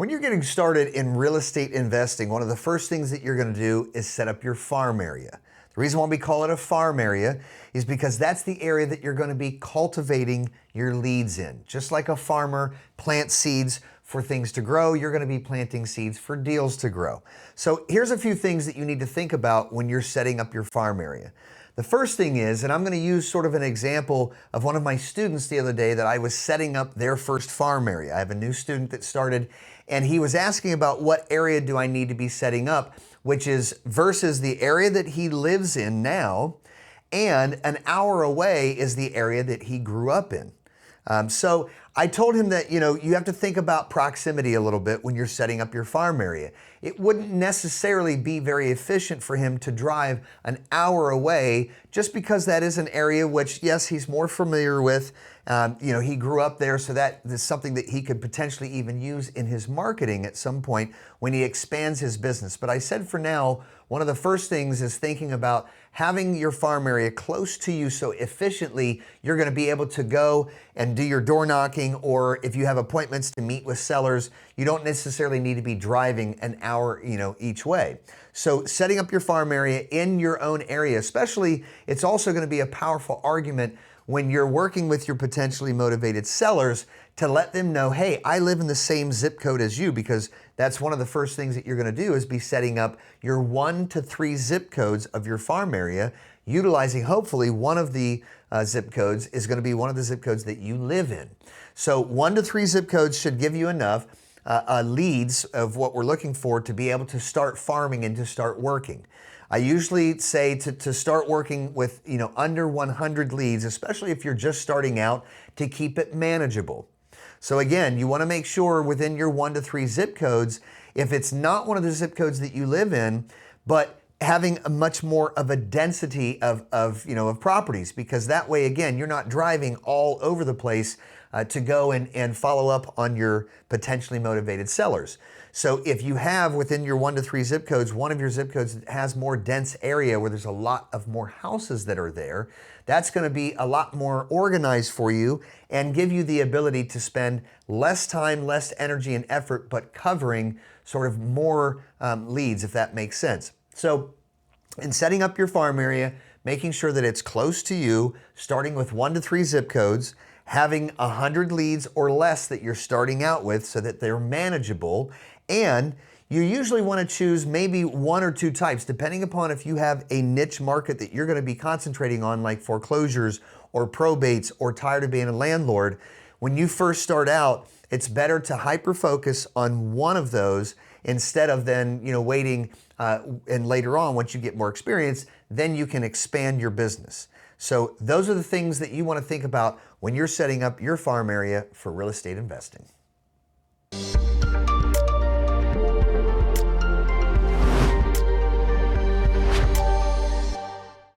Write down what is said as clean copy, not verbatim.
When you're getting started in real estate investing, one of the first things that you're going to do is set up your farm area. The reason why we call it a farm area is because that's the area that you're going to be cultivating your leads in. Just like a farmer plants seeds for things to grow, you're going to be planting seeds for deals to grow. So here's a few things that you need to think about when you're setting up your farm area. The first thing is, and I'm going to use sort of an example of one of my students the other day that I was setting up their first farm area. I have a new student that started, and he was asking about what area do I need to be setting up, which is versus the area that he lives in now, and an hour away is the area that he grew up in. So I told him that, you have to think about proximity a little bit when you're setting up your farm area. It wouldn't necessarily be very efficient for him to drive an hour away just because that is an area which, yes, he's more familiar with. He grew up there, so that is something that he could potentially even use in his marketing at some point when he expands his business. But I said for now, one of the first things is thinking about having your farm area close to you so efficiently you're going to be able to go and do your door knocking, or if you have appointments to meet with sellers, you don't necessarily need to be driving an hour, each way. So setting up your farm area in your own area, especially, it's also going to be a powerful argument when you're working with your potentially motivated sellers to let them know, hey, I live in the same zip code as you, because that's one of the first things that you're going to do is be setting up your 1 to 3 zip codes of your farm area, utilizing hopefully one of the zip codes is going to be one of the zip codes that you live in. So 1 to 3 zip codes should give you enough leads of what we're looking for to be able to start farming and to start working. I usually say to start working with under 100 leads, especially if you're just starting out, to keep it manageable. So again, you want to make sure within your 1 to 3 zip codes, if it's not one of the zip codes that you live in, but having a much more of a density of properties, because that way, again, you're not driving all over the place to go and follow up on your potentially motivated sellers. So if you have within your 1 to 3 zip codes, one of your zip codes that has more dense area where there's a lot of more houses that are there, that's going to be a lot more organized for you and give you the ability to spend less time, less energy and effort, but covering sort of more leads, if that makes sense. So in setting up your farm area, making sure that it's close to you, starting with 1 to 3 zip codes, having 100 leads or less that you're starting out with so that they're manageable. And you usually want to choose maybe 1 or 2 types, depending upon if you have a niche market that you're going to be concentrating on, like foreclosures or probates or tired of being a landlord. When you first start out, it's better to hyper-focus on one of those instead of then waiting and later on, once you get more experience, then you can expand your business. So those are the things that you want to think about when you're setting up your farm area for real estate investing.